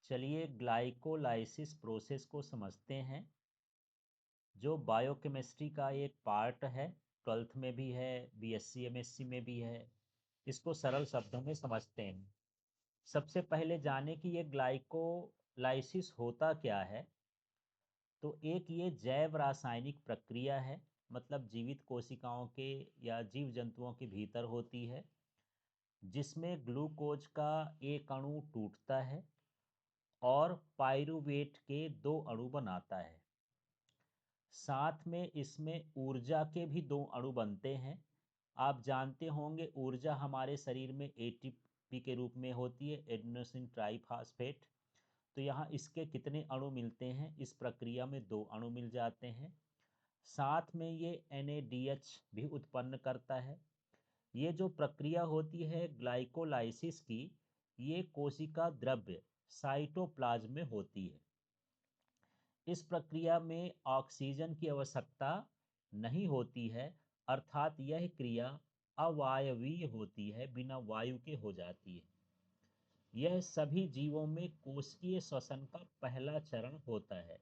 चलिए glycolysis process को समझते हैं जो बायोकेमिस्ट्री का एक पार्ट है। 12th में भी है, बीएससी एमएससी में भी है। इसको सरल शब्दों में समझते हैं। सबसे पहले जाने कि ये ग्लाइकोलाइसिस होता क्या है। तो एक ये जैव रासायनिक प्रक्रिया है, मतलब जीवित कोशिकाओं के या जीव जंतुओं के भीतर होती है, जिसमें ग्लूकोज का एक अणु टूटता है और पाइरूवेट के दो अणु बनाता है। साथ में इसमें ऊर्जा के भी दो अणु बनते हैं। आप जानते होंगे ऊर्जा हमारे शरीर में एटीपी के रूप में होती है, एडेनोसिन ट्राइफॉस्फेट। तो यहाँ इसके कितने अणु मिलते हैं, इस प्रक्रिया में दो अणु मिल जाते हैं। साथ में ये NADH भी उत्पन्न करता है। ये जो प्रक्रिया होती है ग्लाइकोलाइसिस की, ये कोशिका द्रव्य साइटोप्लाज्म में होती है। इस प्रक्रिया में ऑक्सीजन की आवश्यकता नहीं होती है, अर्थात यह क्रिया अवायवीय होती है, बिना वायु के हो जाती है। यह सभी जीवों में कोशिकीय श्वसन का पहला चरण होता है।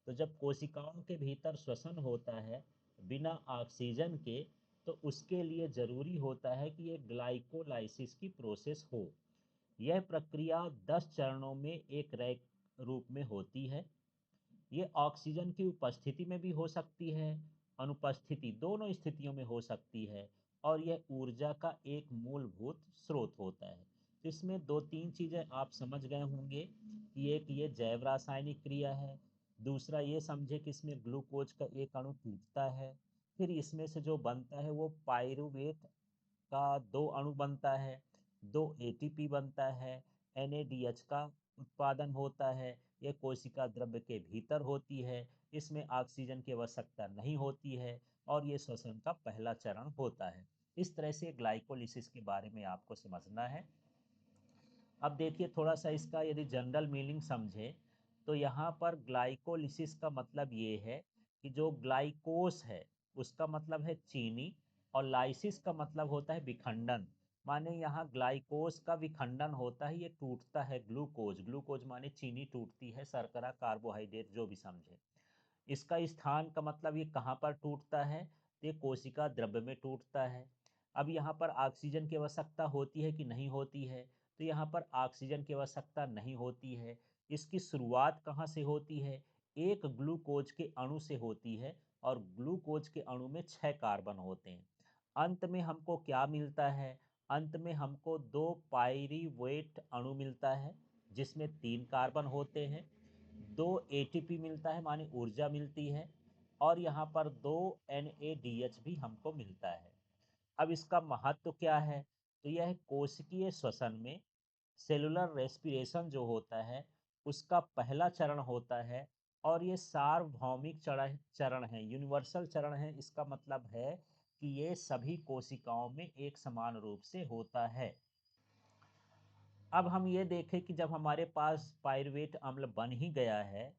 तो जब कोशिकाओं के भीतर श्वसन होता है बिना ऑक्सीजन के, तो उसके लिए जरूरी होता है कि ये ग्लाइकोलाइसिस की प्रोसेस हो। यह प्रक्रिया 10 चरणों में एक रैक रूप में होती है। ये ऑक्सीजन की उपस्थिति में भी हो सकती है, अनुपस्थिति, दोनों स्थितियों में हो सकती है। और यह ऊर्जा का एक मूलभूत स्रोत होता है। तो इसमें दो तीन चीज़ें आप समझ गए होंगे कि एक ये जैव रासायनिक क्रिया है, दूसरा ये समझे कि इसमें ग्लूकोज का एक अणु टूटता है, फिर इसमें से जो बनता है वो पाइरूवेट का दो अणु बनता है, दो एटीपी बनता है, NADH का उत्पादन होता है। ये कोशिका द्रव्य के भीतर होती है, इसमें ऑक्सीजन की आवश्यकता नहीं होती है और ये श्वसन का पहला चरण होता है। इस तरह से ग्लाइकोलिसिस के बारे में आपको समझना है। अब देखिए थोड़ा सा इसका यदि जनरल मीनिंग समझे, तो यहाँ पर ग्लाइकोलिसिस का मतलब ये है कि जो ग्लाइकोस है उसका मतलब है चीनी, और लाइसिस का मतलब होता है विखंडन। माने यहाँ ग्लाइकोस का विखंडन होता है, ये टूटता है। ग्लूकोज, ग्लूकोज माने चीनी टूटती है, शर्करा, कार्बोहाइड्रेट जो भी समझे। इसका स्थान का मतलब ये कहाँ पर टूटता है, तो ये कोशिका द्रव्य में टूटता है। अब यहाँ पर ऑक्सीजन की आवश्यकता होती है कि नहीं होती है, तो यहाँ पर ऑक्सीजन की आवश्यकता नहीं होती है। इसकी शुरुआत कहाँ से होती है, एक ग्लूकोज के अणु से होती है, और ग्लूकोज के अणु में 6 कार्बन होते हैं। अंत में हमको क्या मिलता है, अंत में हमको दो पाइरीवेट अणु मिलता है, जिसमें 3 कार्बन होते हैं। दो एटीपी मिलता है, माने ऊर्जा मिलती है, और यहाँ पर दो NADH भी हमको मिलता है। अब इसका महत्व क्या है, तो यह कोशिकीय श्वसन में सेलुलर रेस्पिरेशन जो होता है उसका पहला चरण होता है। और ये सार्वभौमिक चरण है, यूनिवर्सल चरण है। इसका मतलब है कि ये सभी कोशिकाओं में एक समान रूप से होता है। अब हम ये देखें कि जब हमारे पास पाइरुवेट अम्ल बन ही गया है,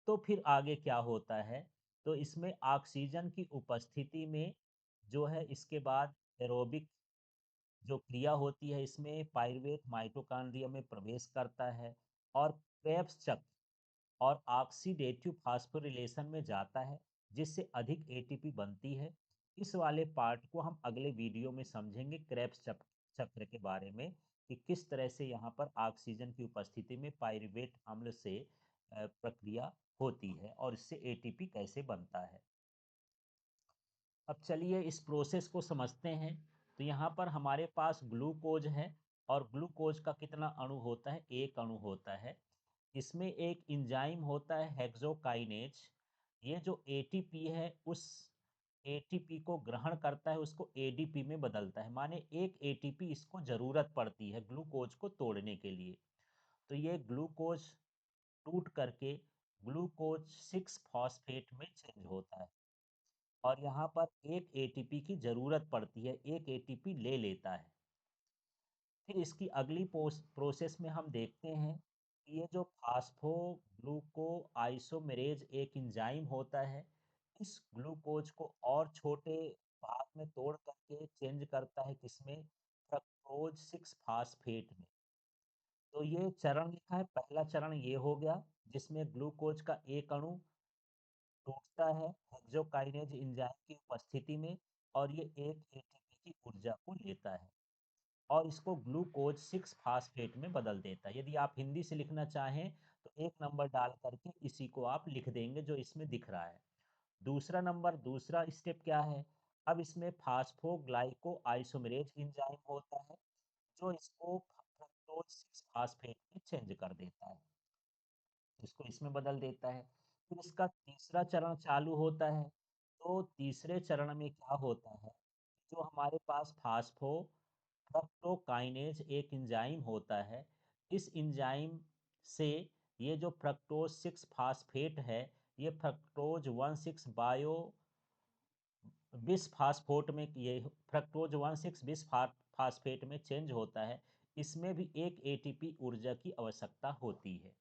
तो फिर आगे क्या होता है। तो इसमें ऑक्सीजन की उपस्थिति में जो है, इसके बाद एरोबिक जो क्रिया होती है, इसमें पाइरुवेट माइटोकॉन्ड्रिया में प्रवेश करता है और क्रेब्स चक्र और ऑक्सीडेटिव फास्फोरिलेशन में जाता है, जिससे अधिक एटीपी बनती है। इस वाले पार्ट को हम अगले वीडियो में समझेंगे, क्रेब्स चक्र के बारे में, कि किस तरह से यहाँ पर ऑक्सीजन की उपस्थिति में पाइरुवेट अम्ल से प्रक्रिया होती है और इससे एटीपी कैसे बनता है। अब चलिए इस प्रोसेस को समझते हैं। तो यहाँ पर हमारे पास ग्लूकोज है, और ग्लूकोज का कितना अणु होता है, एक अणु होता है। इसमें एक एंजाइम होता है हेक्सोकाइनेज। ये जो एटीपी है उस एटीपी को ग्रहण करता है, उसको एडीपी में बदलता है। माने एक एटीपी इसको जरूरत पड़ती है ग्लूकोज को तोड़ने के लिए। तो ये ग्लूकोज टूट करके ग्लूकोज 6 फॉस्फेट में चेंज होता है, और यहाँ पर एक एटीपी की ज़रूरत पड़ती है, एक एटीपी ले लेता है। फिर इसकी अगली प्रोसेस में हम देखते हैं कि ये जो फास्फो ग्लूको आइसोमेरेज एक एंजाइम होता है, इस ग्लूकोज को और छोटे भाग में तोड़ करके चेंज करता है, किसमें, फ्रक्टोज 6 फास्फेट में। तो ये चरण लिखा है, पहला चरण ये हो गया जिसमें ग्लूकोज का एक अणु टूटता है हेक्सोकाइनेज एंजाइम की उपस्थिति में और ये एक एटीपी की ऊर्जा को लेता है और इसको ग्लूकोज 6 फास्फेट में बदल देता है। यदि आप हिंदी से लिखना चाहें तो एक नंबर डाल करके इसी को आप लिख देंगे जो इसमें दिख रहा है। दूसरा नंबर, दूसरा स्टेप क्या है? अब इसमें फास्फोग्लाइको आइसोमेरेज एंजाइम होता है जो इसको फ्रक्टोज 6 फास्फेट में चेंज कर देता है, इसको इसमें बदल देता है। फिर इसका तीसरा चरण चालू होता है। तो तीसरे चरण में क्या होता है, जो हमारे पास फास्फो फ्रक्टोकाइनेज एक एंजाइम होता है, इस एंजाइम से ये जो फ्रक्टोज 6 फास्फेट है, ये फ्रक्टोज 1,6 बायो बिसफास्फोट में, ये फ्रक्टोज 1,6 बिसफास्फेट में चेंज होता है। इसमें भी एक एटीपी ऊर्जा की आवश्यकता होती है।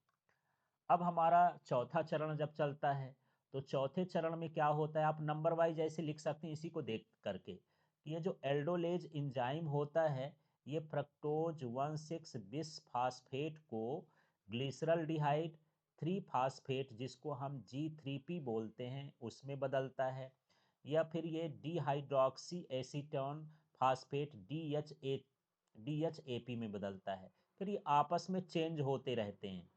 अब हमारा चौथा चरण जब चलता है तो चौथे चरण में क्या होता है, आप नंबर वाइज ऐसे लिख सकते हैं इसी को देख करके कि ये जो एल्डोलेज एंजाइम होता है, ये फ्रक्टोज 1,6 बिसफास्फेट को ग्लिसरल्डिहाइड 3 फास्फेट जिसको हम G3P बोलते हैं उसमें बदलता है, या फिर ये डिहाइड्रोक्सी एसीटोन फास्फेट DHAP में बदलता है। फिर ये आपस में चेंज होते रहते हैं,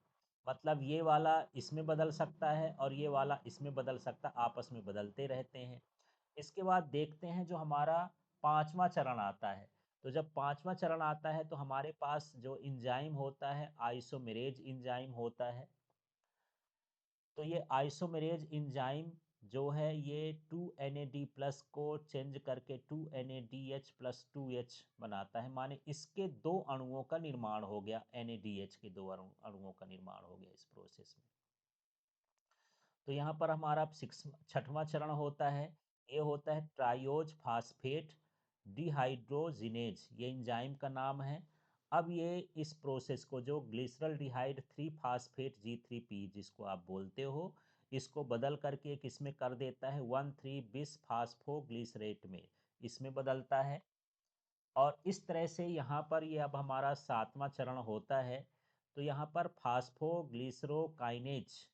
मतलब ये वाला इसमें बदल सकता है और ये वाला इसमें बदल सकता है, आपस में बदलते रहते हैं। इसके बाद देखते हैं जो हमारा पांचवा चरण आता है। तो जब पांचवा चरण आता है तो हमारे पास जो इंजाइम होता है आइसोमेरेज इंजाइम होता है। तो ये आइसोमेरेज इंजाइम जो है ये 2NAD प्लस को चेंज करके 2NADH प्लस 2H बनाता है, माने इसके दो अणुओं का निर्माण हो गया, NADH के दो अणुओं का निर्माण हो गया इस प्रोसेस में। तो यहाँ पर हमारा छठवां चरण होता है, ये होता है ट्रायोज फास्फेट डिहाइड्रोजिनेज, ये एंजाइम का नाम है। अब ये इस प्रोसेस को जो ग्लिसरल्डिहाइड 3 फास्फेट G3P जिसको आप बोलते हो, इसको बदल करके एक इसमें कर देता है 1,3 बिस फास्फोग्लिसरेट में, इसमें बदलता है। और इस तरह से यहाँ पर ये अब हमारा सातवां चरण होता है। तो यहाँ पर फास्फोग्लिसरोकाइनेज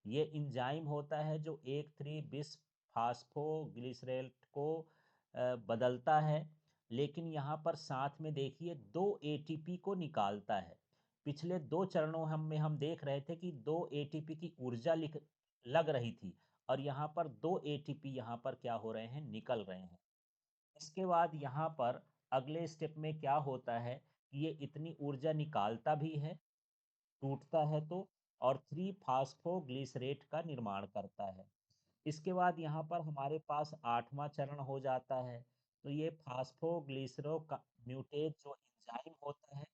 ये इंजाइम होता है जो 1,3 बिस फास्फोग्लिसरेट को बदलता है, लेकिन यहाँ पर साथ में देखिए दो एटीपी को निकालता है। पिछले दो चरणों हम देख रहे थे कि दो एटीपी की ऊर्जा लग रही थी, और यहाँ पर दो एटीपी यहाँ पर क्या हो रहे हैं, निकल रहे हैं। इसके बाद यहाँ पर अगले स्टेप में क्या होता है कि ये इतनी ऊर्जा निकालता भी है, टूटता है तो, और 3 फास्फोग्लिसरेट का निर्माण करता है। इसके बाद यहाँ पर हमारे पास आठवां चरण हो जाता है। तो ये फास्फोग्लिसरो का म्यूटेज जो एंजाइम होता है,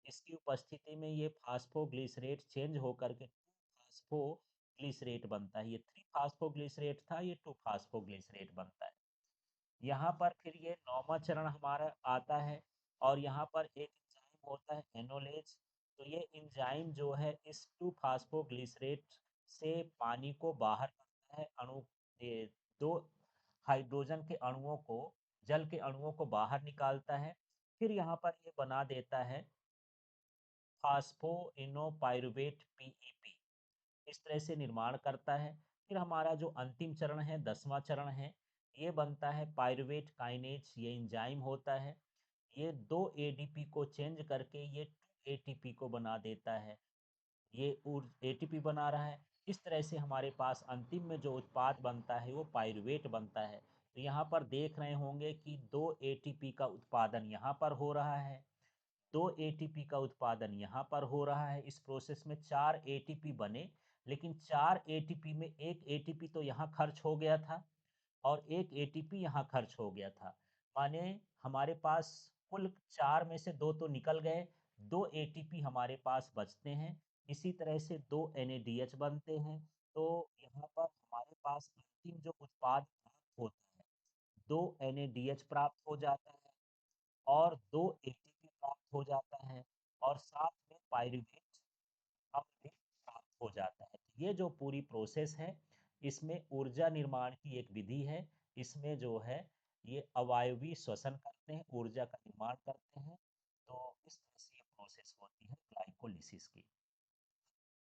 इसकी उपस्थिति में ये फास्फोग्लिसरेट चेंज होकर के 2 फास्फोग्लिसरेट बनता है। ये 3 फास्फोग्लिसरेट था, ये 2 फास्फोग्लिसरेट बनता है। यहाँ पर फिर ये नौवां चरण हमारा आता है और यहाँ पर एक एंजाइम होता है एनोलेज। तो ये एंजाइम जो है इस 2 फास्फोग्लिसरेट से पानी को बाहर करता है, ये दो हाइड्रोजन के अणुओं को, जल के अणुओं को बाहर निकालता है। फिर यहाँ पर ये बना देता है फास्फोइनोपाइरुवेट PEP, इस तरह से निर्माण करता है। फिर हमारा जो अंतिम चरण है, 10वां चरण है, ये बनता है पाइरुवेट काइनेज, ये एंजाइम होता है। ये दो एडीपी को चेंज करके ये 2 ATP को बना देता है, ये एटीपी बना रहा है। इस तरह से हमारे पास अंतिम में जो उत्पाद बनता है वो पाइरुवेट बनता है। तो यहाँ पर देख रहे होंगे कि 2 ATP का उत्पादन यहाँ पर हो रहा है, 2 ATP का उत्पादन यहाँ पर हो रहा है। इस प्रोसेस में 4 ATP बने, लेकिन 4 ATP में एक एटीपी तो यहाँ खर्च हो गया था और एक एटीपी यहाँ खर्च हो गया था, माने हमारे पास कुल 4 में से 2 तो निकल गए, 2 ATP हमारे पास बचते हैं। इसी तरह से 2 NADH बनते हैं। तो यहाँ पर हमारे पास अंतिम जो उत्पाद प्राप्त होता है, 2 NADH प्राप्त हो जाता है और 2 ATP प्राप्त हो जाता है और साथ में पाइरुवेट अम्ल भी प्राप्त हो जाता है। तो ये जो पूरी प्रोसेस है, इसमें ऊर्जा निर्माण की एक विधि है। इसमें जो है ये अवायवीय श्वसन करते हैं, ऊर्जा का निर्माण करते हैं। तो इस तरह से ये प्रोसेस होती है ग्लाइकोलिसिस। लाइसिस की।